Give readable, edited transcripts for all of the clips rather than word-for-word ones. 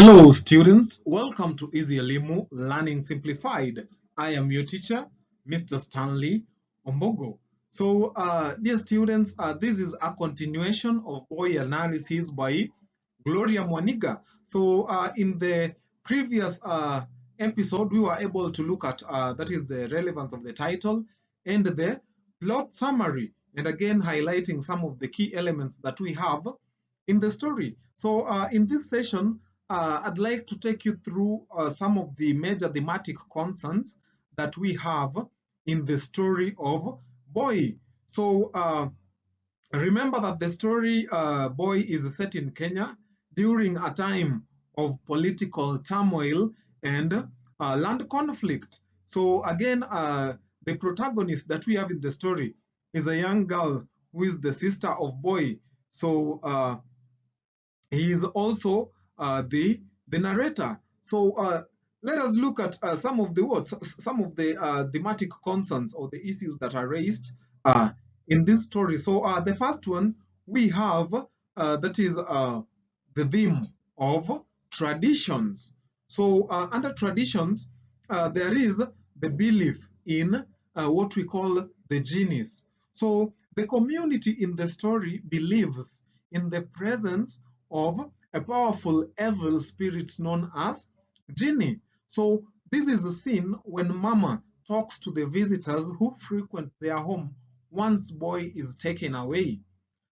Hello, students. Welcome to Easy Elimu Learning Simplified. I am your teacher, Mr. Stanley Ombogo. So, dear students, this is a continuation of Boyi analysis by Gloria Mwaniga. So, in the previous episode, we were able to look at that is the relevance of the title and the plot summary, and again highlighting some of the key elements that we have in the story. So, in this session, I'd like to take you through some of the major thematic concerns that we have in the story of Boyi. So remember that the story Boyi is set in Kenya during a time of political turmoil and land conflict. So again, the protagonist that we have in the story is a young girl who is the sister of Boyi. So he is also the narrator. So let us look at some of the words, some of the thematic concerns or the issues that are raised in this story. So the first one we have that is the theme of traditions. So under traditions, there is the belief in what we call the genies. So the community in the story believes in the presence of a powerful evil spirit known as genie. So this is a scene when Mama talks to the visitors who frequent their home once Boyi is taken away.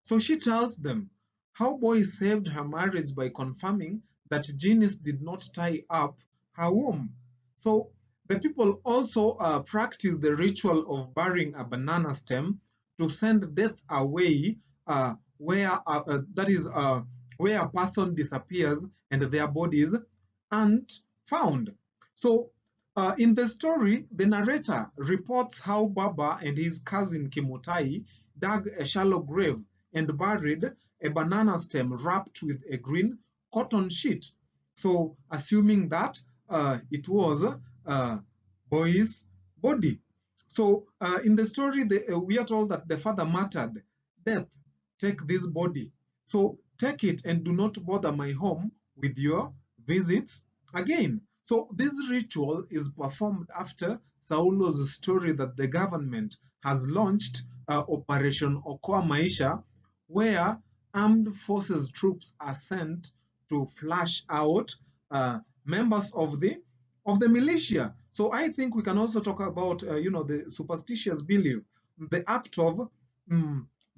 So she tells them how Boyi saved her marriage by confirming that genies did not tie up her womb. So the people also practice the ritual of burying a banana stem to send death away, where that is where a person disappears and their bodies aren't found. So in the story, the narrator reports how Baba and his cousin Kimutai dug a shallow grave and buried a banana stem wrapped with a green cotton sheet. So assuming that it was Boyi's body. So in the story, we are told that the father muttered, "Death, take this body. So take it and do not bother my home with your visits again." So this ritual is performed after Saulo's story that the government has launched Operation Okoa Maisha, where armed forces troops are sent to flush out members of the militia. So I think we can also talk about the superstitious belief, the act of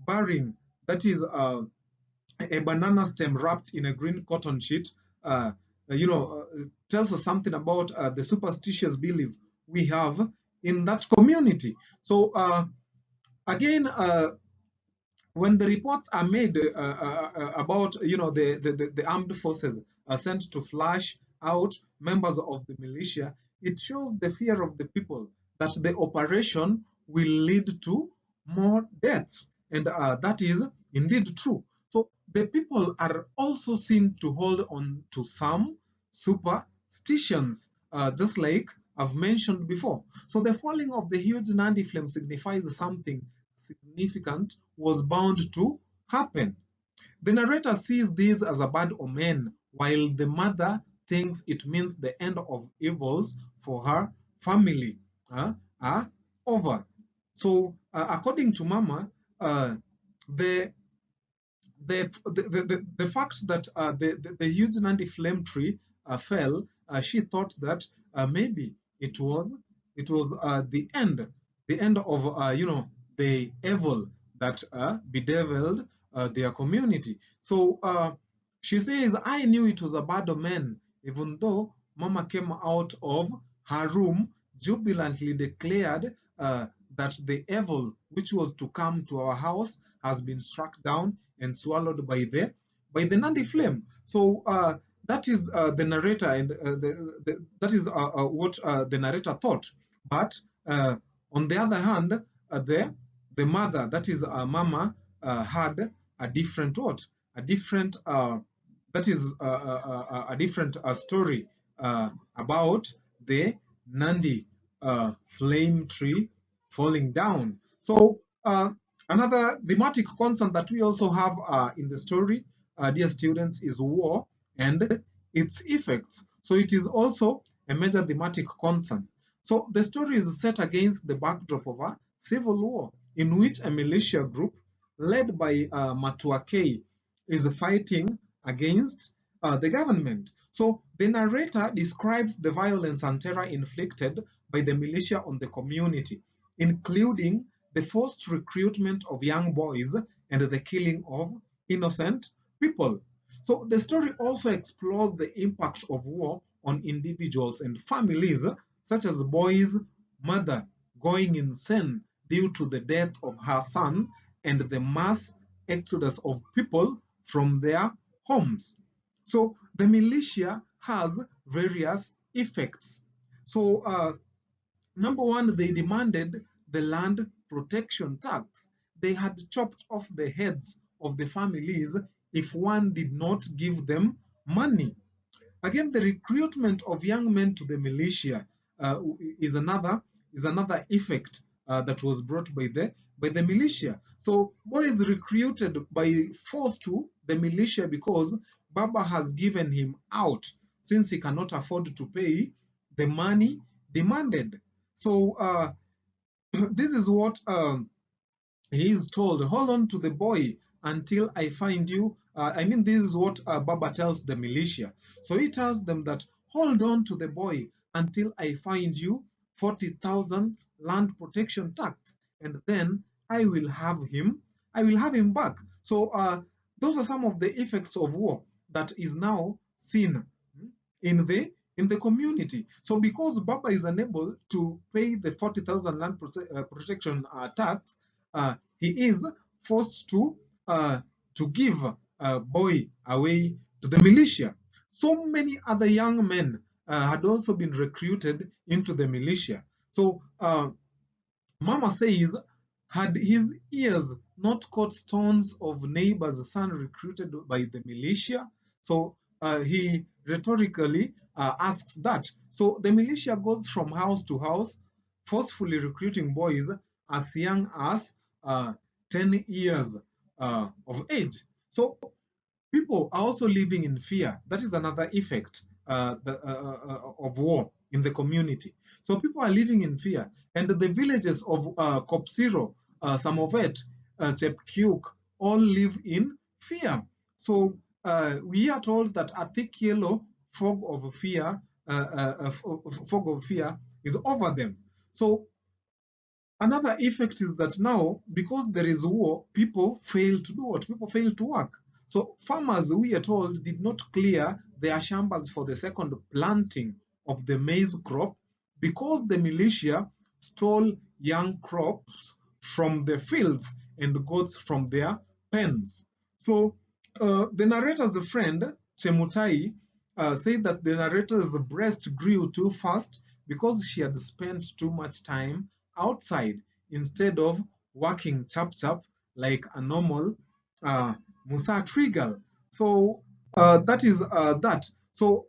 burying, that is a banana stem wrapped in a green cotton sheet, tells us something about the superstitious belief we have in that community. So again, when the reports are made about the armed forces are sent to flush out members of the militia, it shows the fear of the people that the operation will lead to more deaths, and that is indeed true. So the people are also seen to hold on to some superstitions, just like I've mentioned before. So the falling of the huge Nandi flame signifies something significant was bound to happen. The narrator sees this as a bad omen, while the mother thinks it means the end of evils for her family are over. So, according to Mama, the the fact that the huge Nandi flame tree fell, she thought that maybe it was the end of the evil that bedeviled their community. So she says, "I knew it was a bad omen, even though Mama came out of her room jubilantly declared that the evil which was to come to our house has been struck down and swallowed by the Nandi flame." So that is the narrator, and that is what the narrator thought. But on the other hand, the mother, that is Mama, had a different what? A different that is a different story about the Nandi flame tree falling down. So another thematic concept that we also have in the story, dear students, is war and its effects. So it is also a major thematic concern. So the story is set against the backdrop of a civil war in which a militia group led by Matuakei is fighting against the government. So the narrator describes the violence and terror inflicted by the militia on the community, including the forced recruitment of young boys and the killing of innocent people. So the story also explores the impact of war on individuals and families, such as Boyi's mother going insane due to the death of her son and the mass exodus of people from their homes. So the militia has various effects. So number one, they demanded the land protection tax. They had chopped off the heads of the families if one did not give them money. Again, the recruitment of young men to the militia is another effect that was brought by the militia. So boys recruited by force to the militia because Baba has given him out since he cannot afford to pay the money demanded. So this is what he is told, hold on to the boy until I find you. This is what Baba tells the militia. So he tells them that hold on to the boy until I find you 40,000 land protection tax, and then I will have him. I will have him back. So those are some of the effects of war that is now seen in the community. So because Baba is unable to pay the 40,000 land protection tax, he is forced to give Boy away to the militia. So many other young men had also been recruited into the militia. So Mama says, had his ears not caught stones of neighbor's son recruited by the militia? So he rhetorically asks that. So the militia goes from house to house, forcefully recruiting boys as young as 10 years of age. So people are also living in fear. That is another effect of war in the community. So people are living in fear. And the villages of Kopsiro, Samovet, Chepkyuk, all live in fear. So we are told that a thick yellow fog of fear, is over them. So another effect is that now, because there is war, people fail to do what? People fail to work. So farmers, we are told, did not clear their shambas for the second planting of the maize crop because the militia stole young crops from the fields and goats from their pens. So the narrator's friend, Chemutai, said that the narrator's breast grew too fast because she had spent too much time outside instead of working chap chap like a normal Musa Trigal. So that is that. So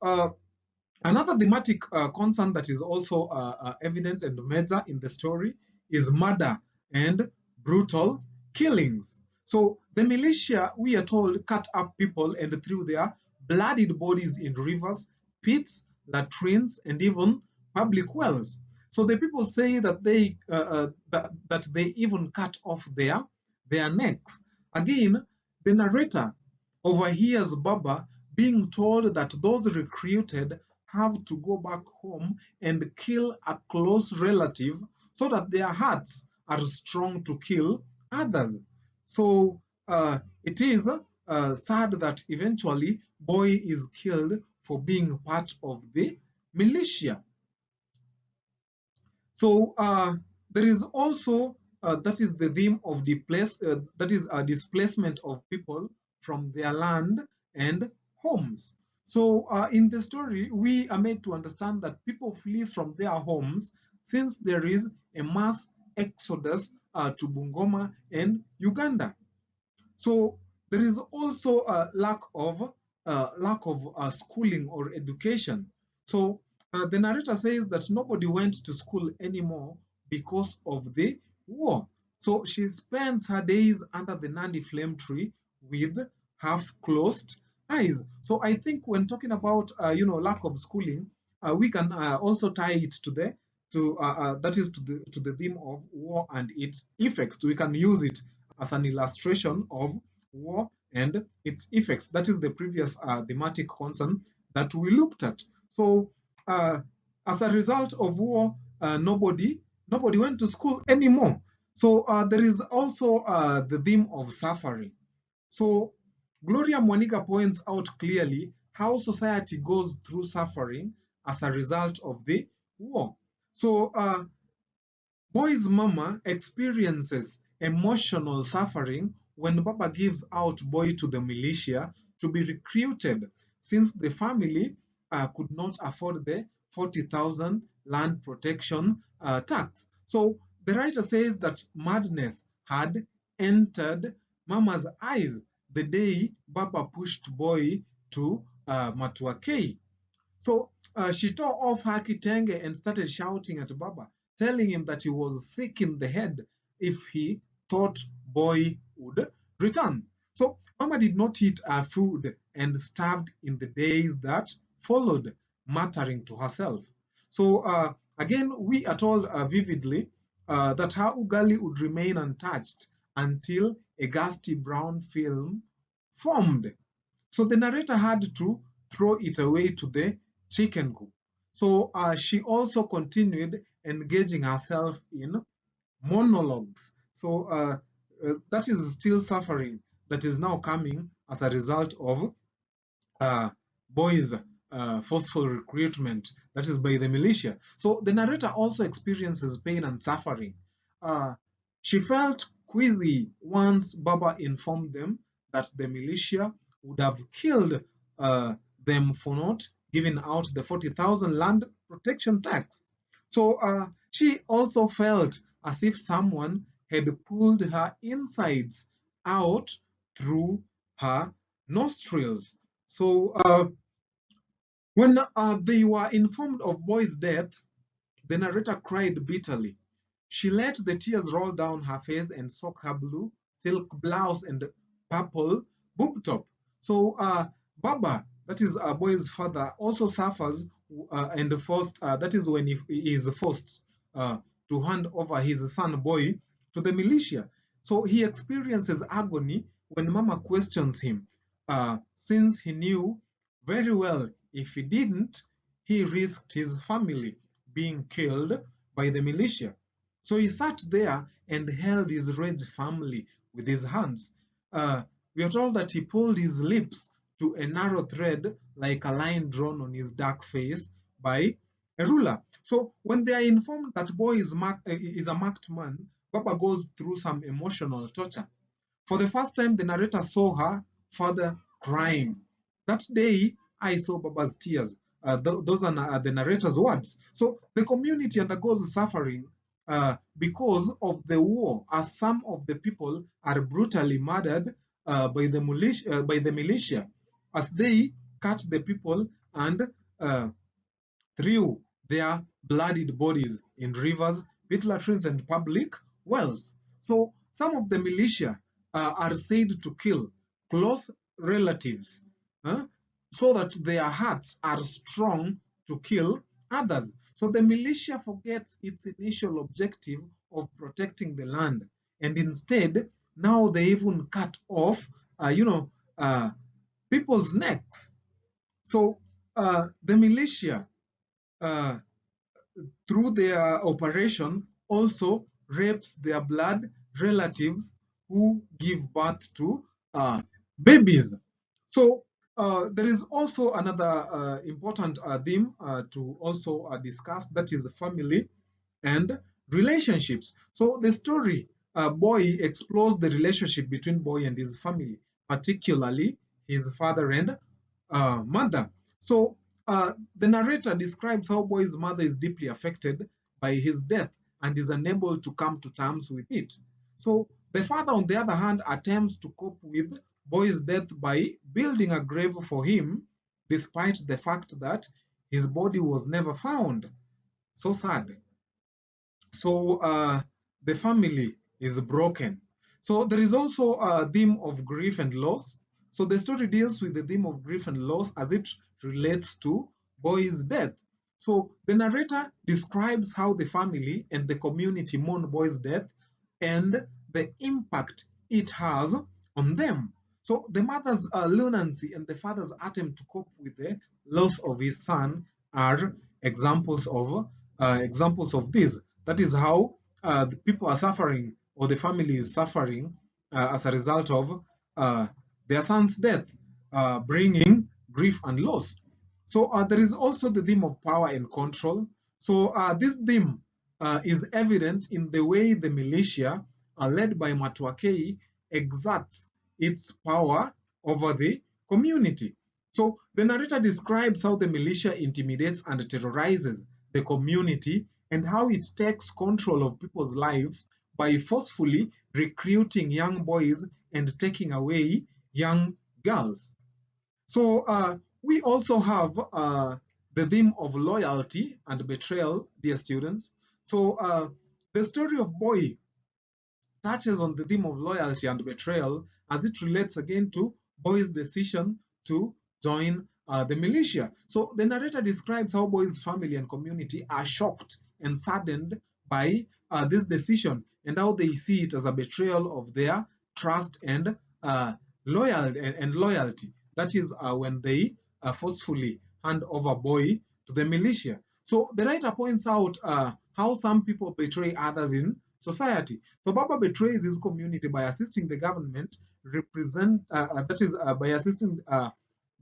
another thematic concern that is also evident and major in the story is murder and brutal killings. So the militia, we are told, cut up people and threw their bloodied bodies in rivers, pits, latrines, and even public wells. So the people say that that they even cut off their necks. Again, the narrator overhears Baba being told that those recruited have to go back home and kill a close relative so that their hearts are strong to kill others. So it is sad that eventually Boy is killed for being part of the militia. So there is also that is the theme of that is a displacement of people from their land and homes. So in the story, we are made to understand that people flee from their homes since there is a mass exodus to Bungoma and Uganda. So there is also a lack of schooling or education. So the narrator says that nobody went to school anymore because of the war. So she spends her days under the Nandi flame tree with half-closed eyes. So I think when talking about lack of schooling, we can also tie it to the that is to the theme of war and its effects. We can use it as an illustration of war and its effects. That is the previous thematic concern that we looked at. So uh, as a result of war, nobody went to school anymore. So there is also the theme of suffering. So Gloria Mwaniga points out clearly how society goes through suffering as a result of the war. So Boy's mama experiences emotional suffering when Baba gives out Boy to the militia to be recruited, since the family could not afford the 40,000 land protection tax. So the writer says that madness had entered Mama's eyes the day Baba pushed Boy to Matuakei. So she tore off her kitenge and started shouting at Baba, telling him that he was sick in the head if he thought Boy would return. So Mama did not eat her food and starved in the days that followed, muttering to herself. So again, we are told vividly that her ugali would remain untouched until a ghastly brown film formed. So the narrator had to throw it away to the chicken coop. So she also continued engaging herself in monologues. So that is still suffering that is now coming as a result of uh, Boy's forceful recruitment, that is by the militia. So the narrator also experiences pain and suffering. Uh, she felt queasy once Baba informed them that the militia would have killed them for not giving out the 40,000 land protection tax. So she also felt as if someone had pulled her insides out through her nostrils. So when they were informed of Boy's death, the narrator cried bitterly. She let the tears roll down her face and soak her blue silk blouse and purple boob top. So Baba, that is Boy's father, also suffers and forced. That is when he is forced to hand over his son Boy to the militia. So he experiences agony when Mama questions him, since he knew very well if he didn't, he risked his family being killed by the militia. So he sat there and held his rage firmly with his hands. We are told that he pulled his lips to a narrow thread like a line drawn on his dark face by a ruler. So when they are informed that Boy is a marked man, Baba goes through some emotional torture. For the first time, the narrator saw her father crying. That day, I saw Baba's tears. Those are the narrator's words. So the community undergoes suffering because of the war, as some of the people are brutally murdered by the militia, as they cut the people and uh, threw their bloodied bodies in rivers, pit latrines, and public wells. So some of the militia are said to kill close relatives so that their hearts are strong to kill others. So the militia forgets its initial objective of protecting the land, and instead now they even cut off, uh, people's necks. So the militia uh, through their operation also rapes their blood relatives who give birth to babies. So there is also another important theme to also discuss, that is family and relationships. So the story Boy explores the relationship between Boy and his family, particularly his father and mother. So the narrator describes how Boy's mother is deeply affected by his death and is unable to come to terms with it. So the father, on the other hand, attempts to cope with Boy's death by building a grave for him, despite the fact that his body was never found. So sad. So the family is broken. So there is also a theme of grief and loss. So the story deals with the theme of grief and loss as it relates to Boyi's death. So the narrator describes how the family and the community mourn Boyi's death and the impact it has on them. So the mother's leniency and the father's attempt to cope with the loss of his son are examples of this. That is how the people are suffering, or the family is suffering as a result of their son's death, bringing grief and loss. So there is also the theme of power and control. So this theme is evident in the way the militia, led by Matuakei, exerts its power over the community. So the narrator describes how the militia intimidates and terrorizes the community and how it takes control of people's lives by forcefully recruiting young boys and taking away young girls. So we also have the theme of loyalty and betrayal, dear students. So the story of Boyi touches on the theme of loyalty and betrayal as it relates again to Boyi's decision to join the militia. So the narrator describes how Boyi's family and community are shocked and saddened by this decision and how they see it as a betrayal of their trust and loyalty. That is when they forcefully hand over Boyi to the militia. So the writer points out how some people betray others in society. So Baba betrays his community by assisting the government by assisting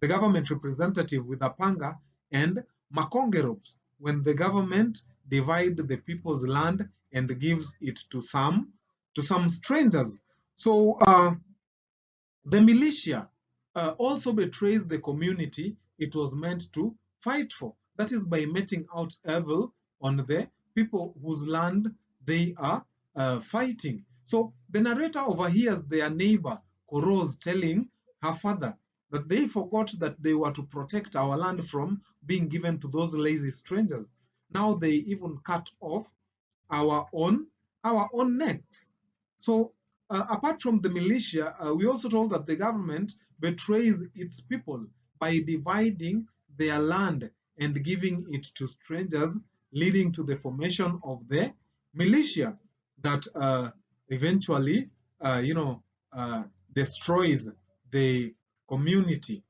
the government representative with a panga and makonge ropes when the government divide the people's land and gives it to some strangers. So the militia also betrays the community it was meant to fight for. That is by meting out evil on the people whose land they are fighting. So the narrator overhears their neighbor Koroz telling her father that they forgot that they were to protect our land from being given to those lazy strangers. Now they even cut off our own necks. So apart from the militia, we also told that the government betrays its people by dividing their land and giving it to strangers, leading to the formation of the militia that eventually, destroys the community.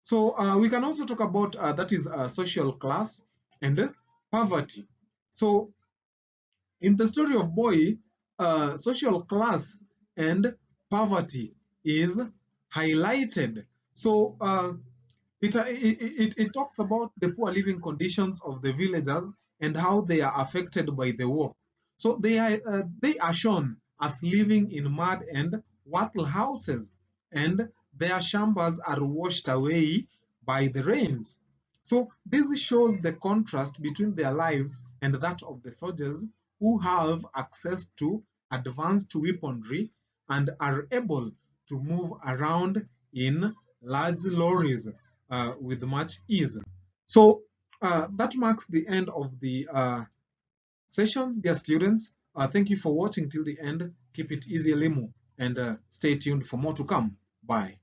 So we can also talk about that is social class and poverty. So in the story of Boyi, social class and poverty is highlighted. So it talks about the poor living conditions of the villagers and how they are affected by the war. So they are shown as living in mud and wattle houses, and their shambas are washed away by the rains. So this shows the contrast between their lives and that of the soldiers who have access to advanced weaponry and are able to move around in large lorries with much ease. So that marks the end of the session, dear students. Thank you for watching till the end. Keep it easy, Limu, and stay tuned for more to come. Bye.